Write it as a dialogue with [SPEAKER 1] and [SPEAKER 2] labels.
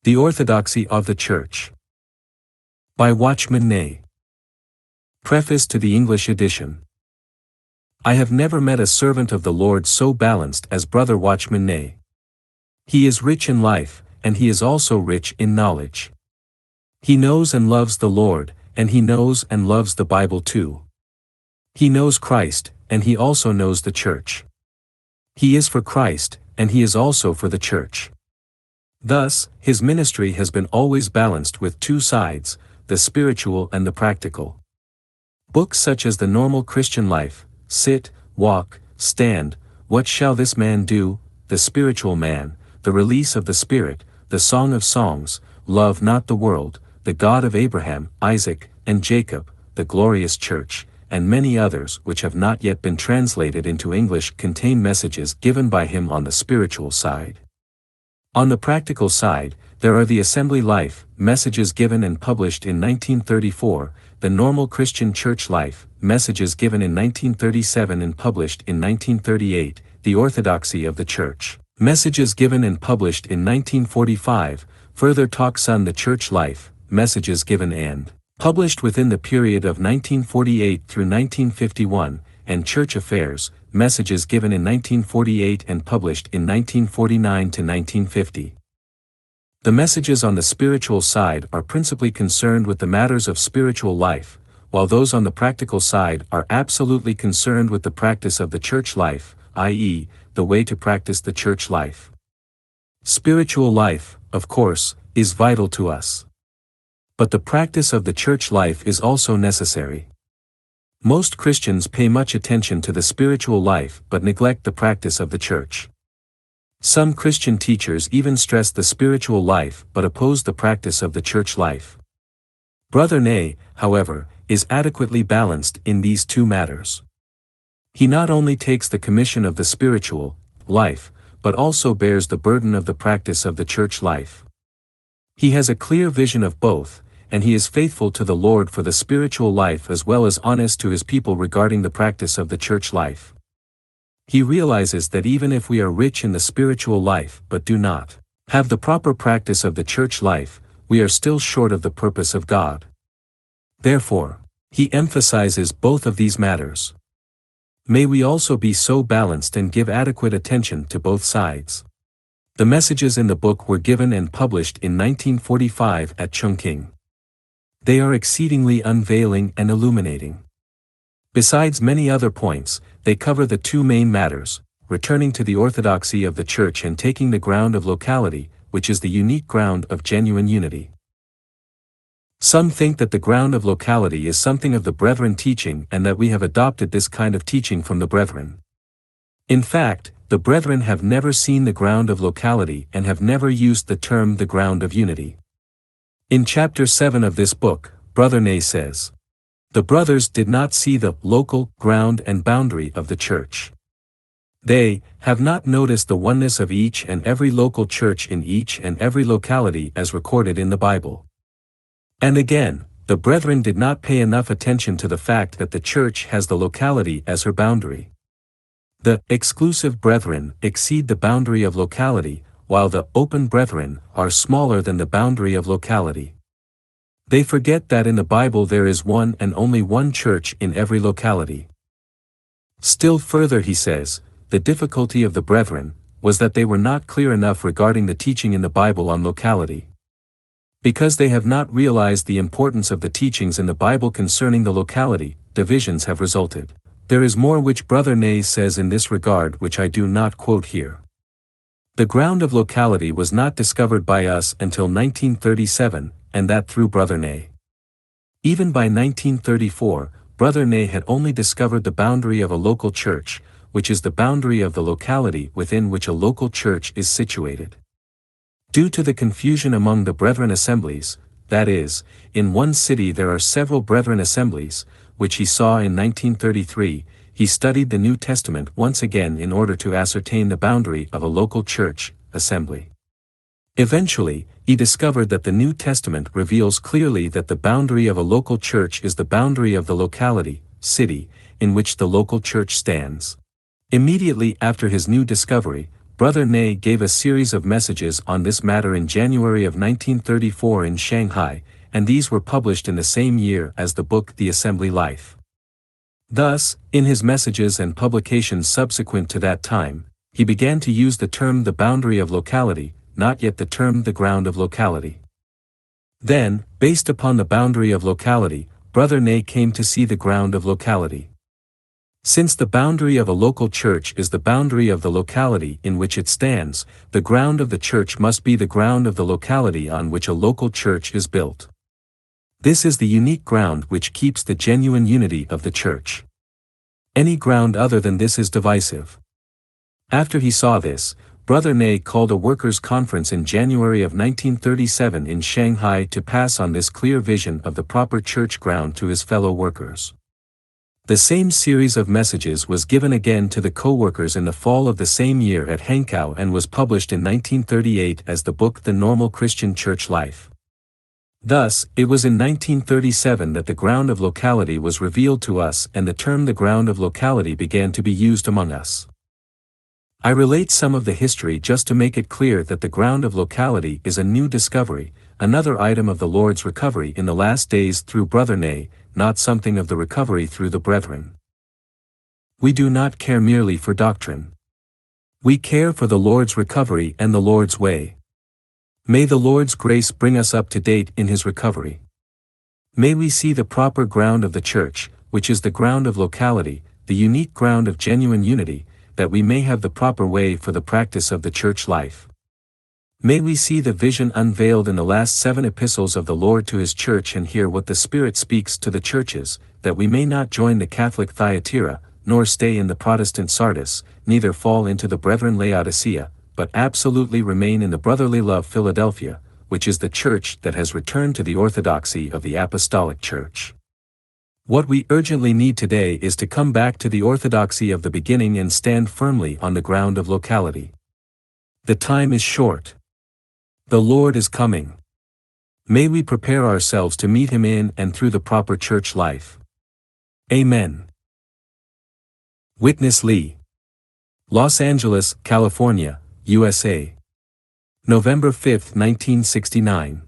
[SPEAKER 1] The Orthodoxy of the Church. By Watchman Nee. Preface to the English edition. I have never met a servant of the Lord so balanced as Brother Watchman Nee. He is rich in life, and he is also rich in knowledge. He knows and loves the Lord, and he knows and loves the Bible too. He knows Christ, and he also knows the Church. He is for Christ, and he is also for the Church. Thus, his ministry has been always balanced with two sides, the spiritual and the practical. Books such as The Normal Christian Life, Sit, Walk, Stand, What Shall This Man Do, The Spiritual Man, The Release of the Spirit, The Song of Songs, Love Not the World, The God of Abraham, Isaac, and Jacob, The Glorious Church, and many others which have not yet been translated into English contain messages given by him on the spiritual side. On the practical side, there are the Assembly Life, messages given and published in 1934, the Normal Christian Church Life, messages given in 1937 and published in 1938, the Orthodoxy of the Church, messages given and published in 1945, further Talks on the Church Life, messages given and published within the period of 1948 through 1951, and Church Affairs, messages given in 1948 and published in 1949 to 1950. The messages on the spiritual side are principally concerned with the matters of spiritual life, while those on the practical side are absolutely concerned with the practice of the church life, i.e., the way to practice the church life. Spiritual life, of course, is vital to us. But the practice of the church life is also necessary. Most Christians pay much attention to the spiritual life but neglect the practice of the church. Some Christian teachers even stress the spiritual life but oppose the practice of the church life. Brother Nee, however, is adequately balanced in these two matters. He not only takes the commission of the spiritual life, but also bears the burden of the practice of the church life. He has a clear vision of both, and he is faithful to the Lord for the spiritual life as well as honest to his people regarding the practice of the church life. He realizes that even if we are rich in the spiritual life but do not have the proper practice of the church life, we are still short of the purpose of God. Therefore, he emphasizes both of these matters. May we also be so balanced and give adequate attention to both sides. The messages in the book were given and published in 1945 at Chongqing. They are exceedingly unveiling and illuminating. Besides many other points, they cover the two main matters, returning to the orthodoxy of the Church and taking the ground of locality, which is the unique ground of genuine unity. Some think that the ground of locality is something of the Brethren teaching and that we have adopted this kind of teaching from the Brethren. In fact, the Brethren have never seen the ground of locality and have never used the term the ground of unity. In chapter 7 of this book, Brother Nee says, "The brothers did not see the local ground and boundary of the church. They have not noticed the oneness of each and every local church in each and every locality as recorded in the Bible." And again, the brethren did not pay enough attention to the fact that the church has the locality as her boundary. The exclusive brethren exceed the boundary of locality, while the open brethren are smaller than the boundary of locality. They forget that in the Bible there is one and only one church in every locality. Still further he says, the difficulty of the brethren was that they were not clear enough regarding the teaching in the Bible on locality. Because they have not realized the importance of the teachings in the Bible concerning the locality, divisions have resulted. There is more which Brother Nee says in this regard which I do not quote here. The ground of locality was not discovered by us until 1937, and that through Brother Nee. Even by 1934, Brother Nee had only discovered the boundary of a local church, which is the boundary of the locality within which a local church is situated. Due to the confusion among the Brethren assemblies, that is, in one city there are several Brethren assemblies, which he saw in 1933, he studied the New Testament once again in order to ascertain the boundary of a local church assembly. Eventually, he discovered that the New Testament reveals clearly that the boundary of a local church is the boundary of the locality, city, in which the local church stands. Immediately after his new discovery, Brother Nee gave a series of messages on this matter in January of 1934 in Shanghai, and these were published in the same year as the book The Assembly Life. Thus, in his messages and publications subsequent to that time, he began to use the term the boundary of locality, not yet the term the ground of locality. Then, based upon the boundary of locality, Brother Nee came to see the ground of locality. Since the boundary of a local church is the boundary of the locality in which it stands, the ground of the church must be the ground of the locality on which a local church is built. This is the unique ground which keeps the genuine unity of the church. Any ground other than this is divisive. After he saw this, Brother Nee called a workers' conference in January of 1937 in Shanghai to pass on this clear vision of the proper church ground to his fellow workers. The same series of messages was given again to the co-workers in the fall of the same year at Hankow and was published in 1938 as the book The Normal Christian Church Life. Thus, it was in 1937 that the ground of locality was revealed to us and the term the ground of locality began to be used among us. I relate some of the history just to make it clear that the ground of locality is a new discovery, another item of the Lord's recovery in the last days through Brother Nee, not something of the recovery through the brethren. We do not care merely for doctrine. We care for the Lord's recovery and the Lord's way. May the Lord's grace bring us up to date in his recovery. May we see the proper ground of the church, which is the ground of locality, the unique ground of genuine unity, that we may have the proper way for the practice of the church life. May we see the vision unveiled in the last 7 epistles of the Lord to his church and hear what the Spirit speaks to the churches, that we may not join the Catholic Thyatira, nor stay in the Protestant Sardis, neither fall into the Brethren Laodicea, but absolutely remain in the brotherly love Philadelphia, which is the church that has returned to the orthodoxy of the Apostolic Church. What we urgently need today is to come back to the orthodoxy of the beginning and stand firmly on the ground of locality. The time is short. The Lord is coming. May we prepare ourselves to meet him in and through the proper church life. Amen. Witness Lee. Los Angeles, California, USA. November 5, 1969.